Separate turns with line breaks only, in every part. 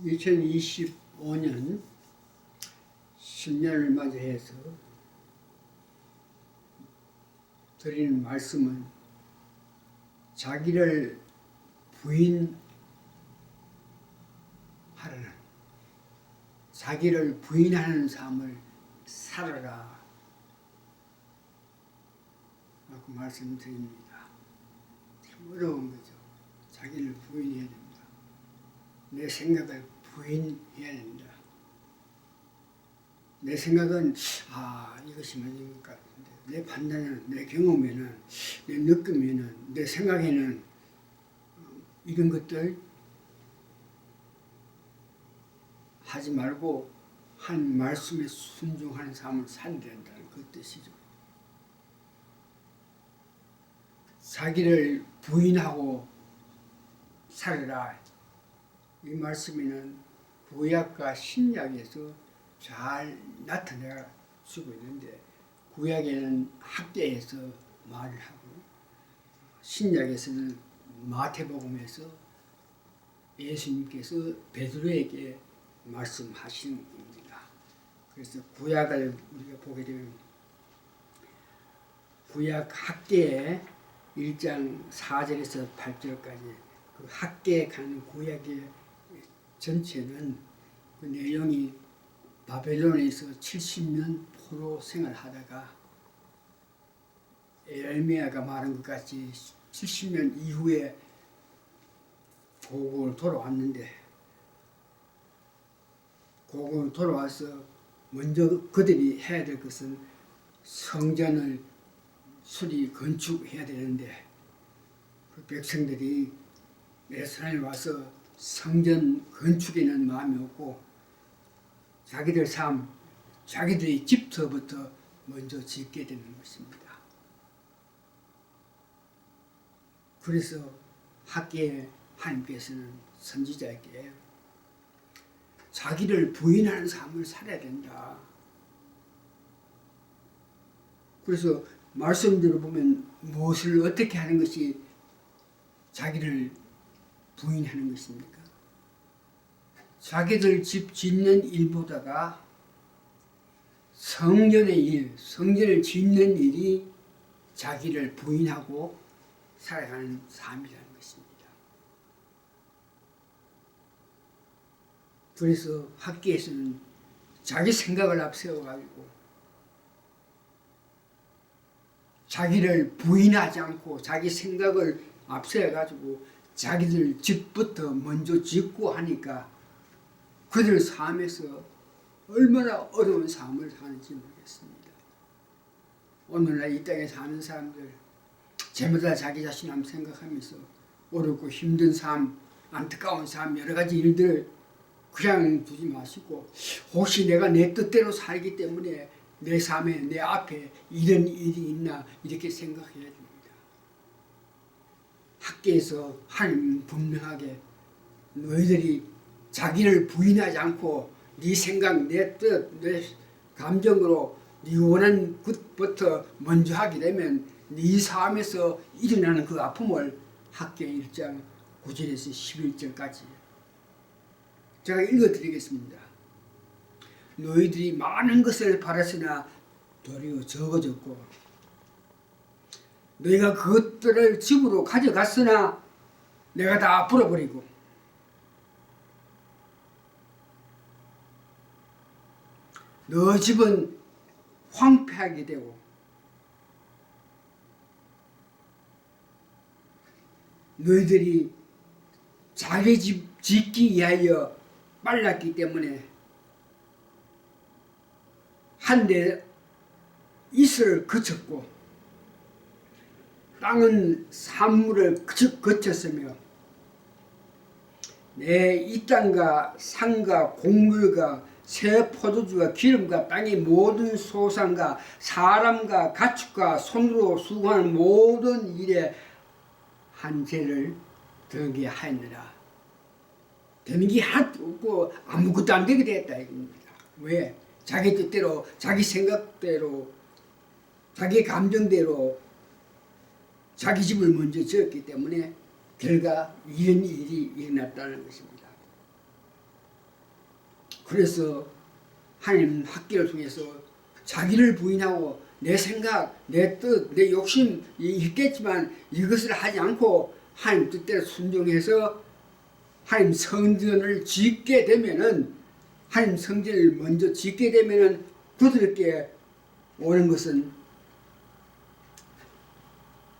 2025년 신년을 맞이해서 드리는 말씀은 자기를 부인하라는, 자기를 부인하는 삶을 살아라 라고 말씀드립니다. 참 어려운 거죠. 자기를 부인해야 됩니다. 내 생각을 부인해야 됩니다. 내 생각은 이것이 맞는 것 같은데, 내 판단은, 내 경험에는, 내 느낌에는, 내 생각에는 이런 것들 하지 말고 한 말씀에 순종하는 삶을 살아야 된다는 그 뜻이죠. 자기를 부인하고 살아라. 이 말씀에는 구약과 신약에서 잘 나타내주고 있는데, 구약에는 학계에서 말을 하고 신약에서는 마태복음에서 예수님께서 베드로에게 말씀하신 겁니다. 그래서 구약을 우리가 보게 되면 구약 학계의 1장 4절에서 8절까지 그 학계에 가는 구약의 전체는 그 내용이 바벨론에서 70년 포로 생활하다가 에레미야가 말한 것 같이 70년 이후에 고국으로 돌아왔는데, 고국으로 돌아와서 먼저 그들이 해야 될 것은 성전을 수리 건축해야 되는데, 그 백성들이 예루살렘에 와서 성전 건축에는 마음이 없고 자기들 삶, 자기들의 집터부터 먼저 짓게 되는 것입니다. 그래서 학계에 하나님께서는 선지자에게 자기를 부인하는 삶을 살아야 된다. 그래서 말씀대로 보면 무엇을 어떻게 하는 것이 자기를 부인하는 것입니까? 자기들 집 짓는 일보다가 성전의 일, 성전을 짓는 일이 자기를 부인하고 살아가는 삶이라는 것입니다. 그래서 학계에서는 자기 생각을 앞세워가지고 자기를 부인하지 않고 자기 생각을 앞세워가지고 자기들 집부터 먼저 짓고 하니까 그들 삶에서 얼마나 어려운 삶을 사는지 모르겠습니다. 오늘날 이 땅에 사는 사람들 제마다 자기 자신 한번 생각하면서 어렵고 힘든 삶, 안타까운 삶, 여러 가지 일들 그냥 두지 마시고, 혹시 내가 내 뜻대로 살기 때문에 내 삶에, 내 앞에 이런 일이 있나 이렇게 생각해야 됩니다. 학계에서 하나님 분명하게 너희들이 자기를 부인하지 않고 네 생각, 내 뜻, 내 감정으로 네 원하는 것부터 먼저 하게 되면 네 삶에서 일어나는 그 아픔을 학계 1장 9절에서 11절까지 제가 읽어드리겠습니다. 너희들이 많은 것을 바랐으나 도리어 적어졌고, 너희가 그것들을 집으로 가져갔으나 내가 다 불어버리고, 너 집은 황폐하게 되고 너희들이 자기 집 짓기 위하여 빨랐기 때문에 한데 이슬을 그쳤고 땅은 산물을 거쳤으며 내 이 땅과 산과 곡물과 새 포도주와 기름과 땅의 모든 소산과 사람과 가축과 손으로 수고하는 모든 일에 한 죄를 더하게 하였느라. 되는 게 하나도 없고 아무것도 안 되게 되었다 이겁니다. 왜? 자기 뜻대로, 자기 생각대로, 자기 감정대로 자기 집을 먼저 지었기 때문에 결과 이런 일이 일어났다는 것입니다. 그래서 하나님 학계를 통해서 자기를 부인하고 내 생각, 내 뜻, 내 욕심이 있겠지만 이것을 하지 않고 하나님 뜻대로 순종해서 하나님 성전을 짓게 되면은, 하나님 성전을 먼저 짓게 되면은 그들께 오는 것은,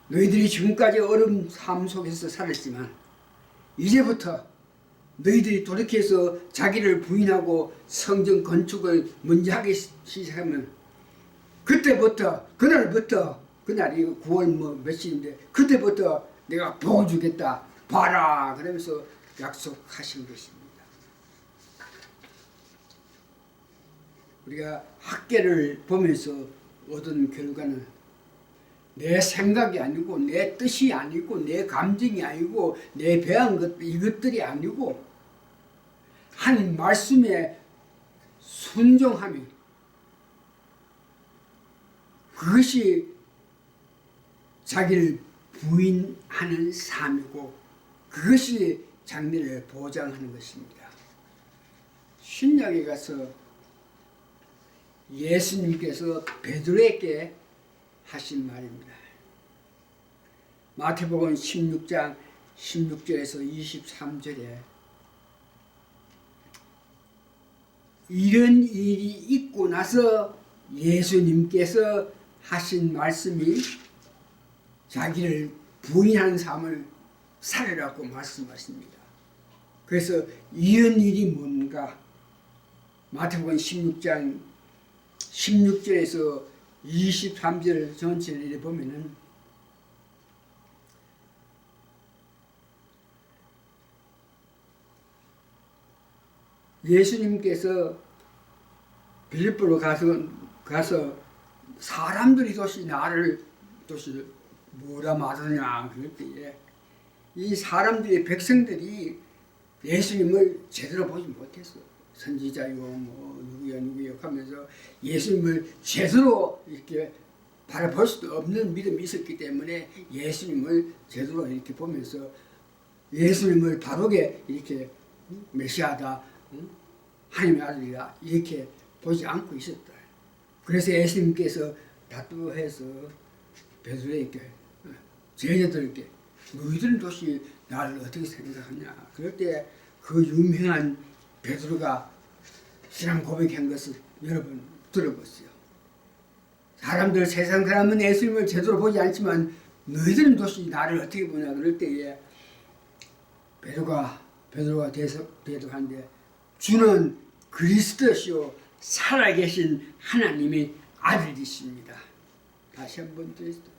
너희들이 지금까지 어려운 삶 속에서 살았지만 이제부터 너희들이 돌이켜서 자기를 부인하고 성전 건축을 먼저 하기 시작하면, 그때부터, 그날부터, 그날이 9월 뭐 며칠인데 그때부터 내가 복 주겠다 봐라 그러면서 약속하신 것입니다. 우리가 학계를 보면서 얻은 결과는 내 생각이 아니고 내 뜻이 아니고 내 감정이 아니고 내 배운 것 이것들이 아니고 하나님 말씀에 순종함이, 그것이 자기를 부인하는 삶이고 그것이 장래를 보장하는 것입니다. 신약에 가서 예수님께서 베드로에게 하신 말입니다. 마태복음 16장 16절에서 23절에 이런 일이 있고 나서 예수님께서 하신 말씀이 자기를 부인하는 삶을 살으라고 말씀하십니다. 그래서 이런 일이 뭔가, 마태복음 16장 16절에서 23절 전체를 보면은 예수님께서 빌립보로 가서 사람들이 도시 나를 도시 뭐라 말하냐 그럴 때에 이 사람들이, 백성들이 예수님을 제대로 보지 못했어. 선지자요 뭐 누구요 하면서 예수님을 제대로 이렇게 바라볼 수도 없는 믿음이 있었기 때문에 예수님을 제대로 이렇게 보면서 예수님을 바르게 이렇게 메시아다, 하나님의 아들이다 이렇게 보지 않고 있었다. 그래서 예수님께서 다투해서 베드로에게, 제자들에게 너희들은 도대체 나를 어떻게 생각하냐. 그럴 때 그 유명한 베드로가 신앙 고백한 것을 여러분 들어보세요. 사람들, 세상 사람은 예수님을 제대로 보지 않지만 너희들은 도대체 나를 어떻게 보냐. 그럴 때에 베드로가 대답하는데 주는 그리스도시요 살아계신 하나님의 아들이십니다. 다시 한번 드리겠습니다.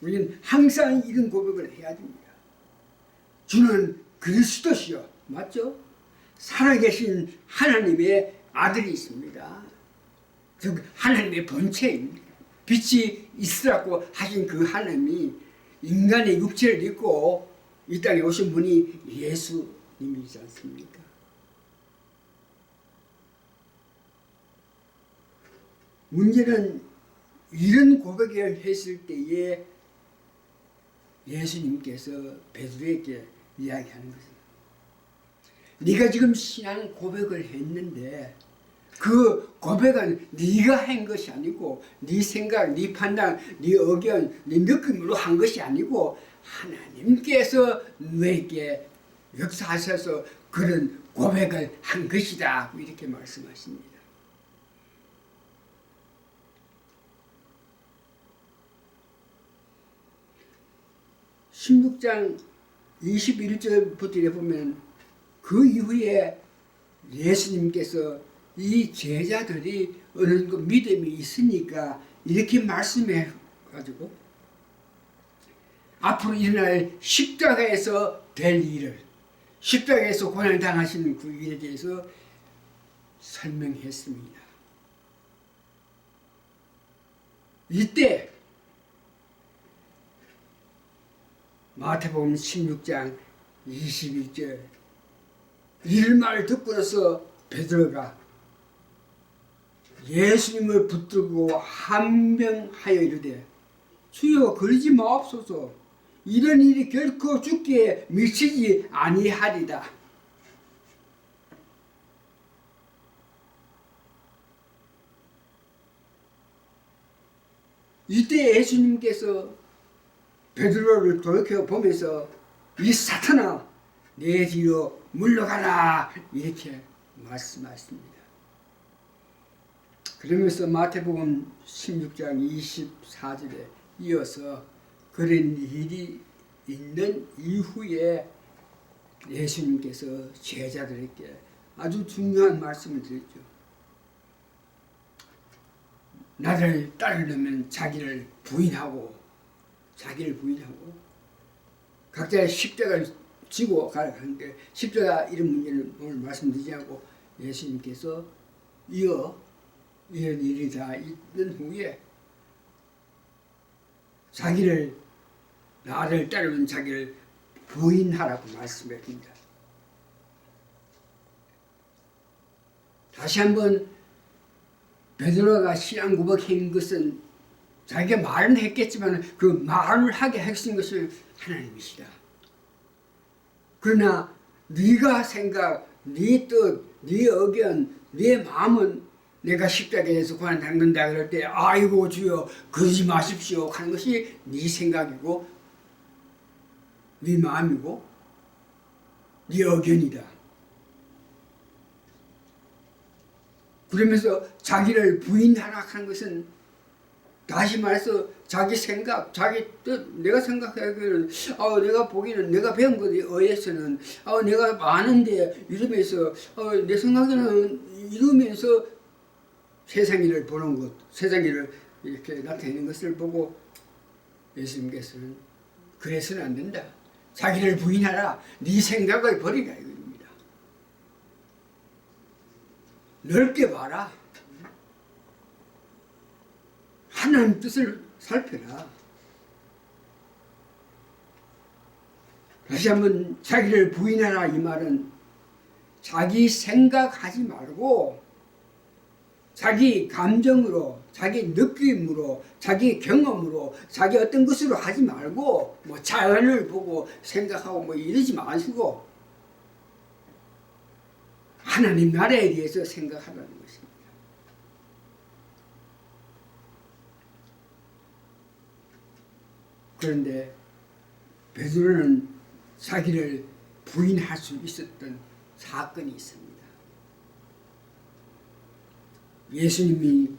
우리는 항상 이런 고백을 해야 됩니다. 주는 그리스도시요, 맞죠? 살아계신 하나님의 아들이 있습니다. 즉 하나님의 본체입니다. 빛이 있으라고 하신 그 하나님이 인간의 육체를 입고 이 땅에 오신 분이 예수님이지 않습니까? 문제는 이런 고백을 했을 때에 예수님께서 베드로에게 이야기하는 것입니다. 네가 지금 신앙 고백을 했는데 그 고백은 네가 한 것이 아니고 네 생각, 네 판단, 네 의견, 네 느낌으로 한 것이 아니고 하나님께서 너에게 역사하셔서 그런 고백을 한 것이다 이렇게 말씀하십니다. 16장 21절부터 이렇게 보면 그 이후에 예수님께서 이 제자들이 어느 정도 믿음이 있으니까 이렇게 말씀해 가지고 앞으로 일어날 십자가에서 될 일을, 십자가에서 고난을 당하시는 그 일에 대해서 설명했습니다. 이때 마태복음 16장 21절 이 말 듣고 나서 베드로가 예수님을 붙들고 한명하여 이르되 주여 그러지 마옵소서 이런 일이 결코 주께 미치지 아니하리다. 이때 예수님께서 베드로를 돌이켜보면서 이 사탄아 내 뒤로 물러가라 이렇게 말씀하십니다. 그러면서 마태복음 16장 24절에 이어서 그런 일이 있는 이후에 예수님께서 제자들에게 아주 중요한 말씀을 드렸죠. 나를 따르려면 자기를 부인하고 각자의 십자가를 지고 가라 하는데 십자가 이런 문제는 오늘 말씀드리지 않고 예수님께서 이런 일이 다 있는 후에 나를 따르면 자기를 부인하라고 말씀했습니다. 다시 한번 베드로가 신앙 고백한 것은 자기가 말은 했겠지만 그 말을 하게 하신 것은 하나님이시다. 그러나 네가 생각, 네 뜻, 네 의견, 네 마음은 내가 십자가에서 고난 당근다 그럴 때 아이고 주여 그러지 마십시오 하는 것이 네 생각이고 네 마음이고 네 의견이다. 그러면서 자기를 부인하라 하는 것은 다시 말해서 자기 생각, 자기 뜻, 내가 생각하기에는 내가 보기에는 내가 배운 것에 의해서는 내가 아는데 이러면서 내 생각에는 이러면서 세상 일을 보는 것, 세상 일을 이렇게 나타내는 것을 보고 예수님께서는 그래서는 안 된다. 자기를 부인하라. 네 생각을 버리라 이겁니다. 넓게 봐라. 하나님 뜻을 살펴라. 다시 한번 자기를 부인하라 이 말은 자기 생각하지 말고 자기 감정으로, 자기 느낌으로, 자기 경험으로, 자기 어떤 것으로 하지 말고 뭐 자연을 보고 생각하고 뭐 이러지 마시고 하나님 나라에 대해서 생각하라는 것입니다. 그런데 베드로는 자기를 부인할 수 있었던 사건이 있습니다. 예수님이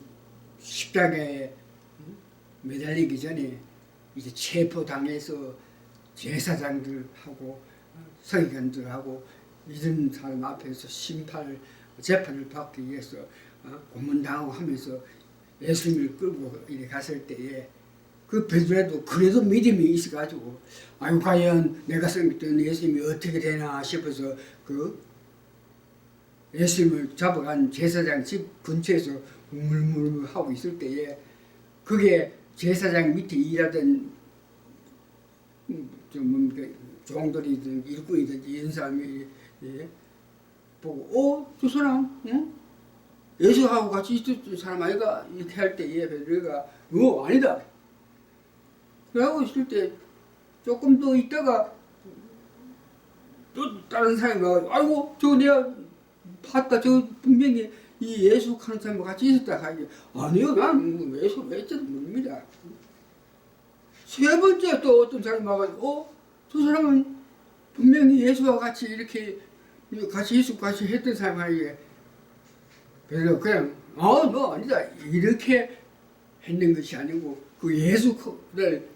십자가에 매달리기 전에 이제 체포당해서 제사장들하고 서기관들하고 이런 사람 앞에서 재판을 받기 위해서 고문당하고 하면서 예수님을 끌고 이렇게 갔을 때에 그 베드로도 그래도 믿음이 있어가지고 아유 과연 내가 섬겼던 예수님이 어떻게 되나 싶어서 그 예수님을 잡아간 제사장 집 근처에서 우물우물 하고 있을 때에 그게 제사장 밑에 일하던 종들이든 일꾼이든 이런 사람이 보고 저 사람 예수하고 같이 있었던 사람 아이가 이렇게 할 때에 베드로가 아니다. 그러고 있을 때 조금 더 있다가 또 다른 사람이 와가지고 아이고 저 내가 봤다. 저 분명히 이 예수 하는 사람과 같이 있었다 하기 아니요 난 예수 맺지도 모릅니다. 세 번째 또 어떤 사람이 와가지고 저 사람은 분명히 예수와 같이 이렇게 같이 있었고 같이 했던 사람에게 그래서 그냥 너 아니다 이렇게 했는 것이 아니고 그 예수를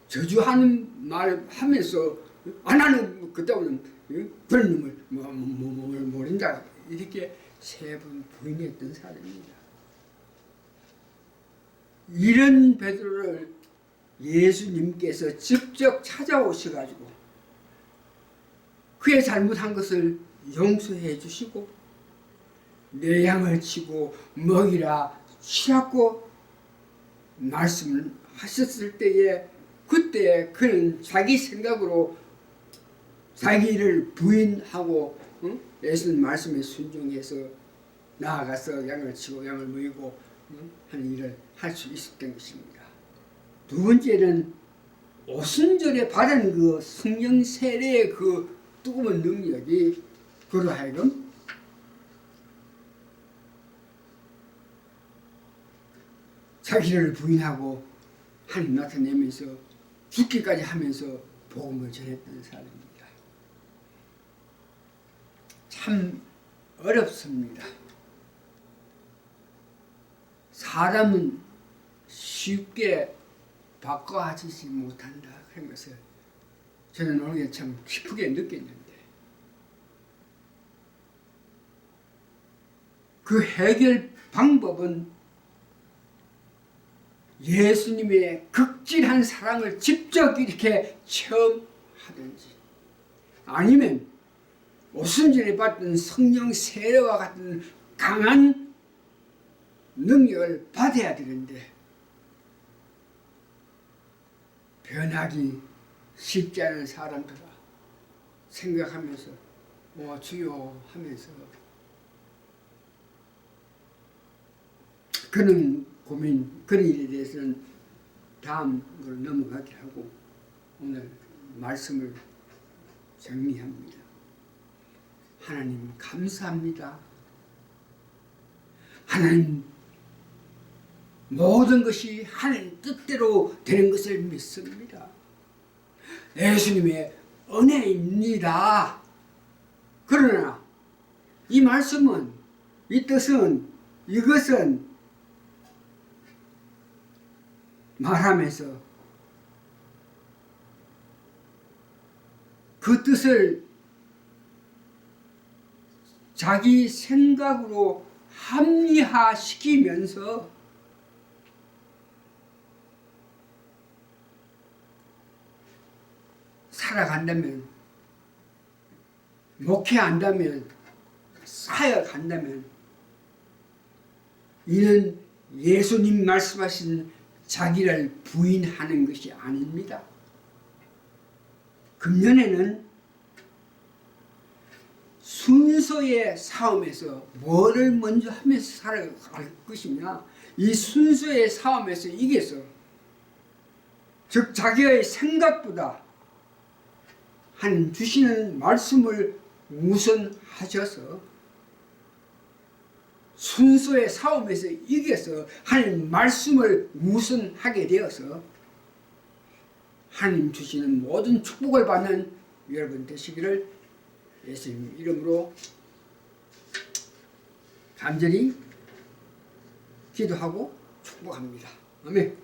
저주하는 말 하면서 나는 그때는 그런 놈을 모른다 이렇게 세 번 부인했던 사람입니다. 이런 베드로를 예수님께서 직접 찾아오셔가지고 그의 잘못한 것을 용서해 주시고 내 양을 치고 먹이라 치라고 말씀을 하셨을 때에 그때 그는 자기 생각으로 자기를 부인하고 예수님 말씀에 순종해서 나아가서 양을 치고 양을 먹이고 하는 일을 할 수 있었던 것입니다. 두 번째는 오순절에 받은 그 성령 세례의 그 뜨거운 능력이 그로 하여금 자기를 부인하고 하나님 나타내면서 죽기까지 하면서 복음을 전했던 사람입니다. 참 어렵습니다. 사람은 쉽게 바꿔하지 못한다 그런 것을 저는 오늘 참 깊게 느꼈는데, 그 해결 방법은 예수님의 극진한 사랑을 직접 이렇게 체험하든지, 아니면 오순절에 받던 성령 세례와 같은 강한 능력을 받아야 되는데 변하기 쉽지 않은 사람들아 생각하면서 주여 하면서 그런 고민, 그런 일에 대해서는 다음 걸 넘어가게 하고 오늘 말씀을 정리합니다. 하나님 감사합니다. 하나님 모든 것이 하나님 뜻대로 되는 것을 믿습니다. 예수님의 은혜입니다. 그러나 이 말씀은, 이 뜻은, 이것은 말하면서 그 뜻을 자기 생각으로 합리화시키면서 살아간다면, 목회한다면, 사역한다면 이는 예수님 말씀하신 자기를 부인하는 것이 아닙니다. 금년에는 순서의 싸움에서 뭐를 먼저 하면서 살아갈 것이냐, 이 순서의 싸움에서 이겨서, 즉 자기의 생각보다 하나님 주시는 말씀을 우선하셔서 순서의 싸움에서 이겨서 하나님 말씀을 우선하게 되어서 하나님 주시는 모든 축복을 받는 여러분 되시기를 예수님 이름으로 간절히 기도하고 축복합니다. 아멘.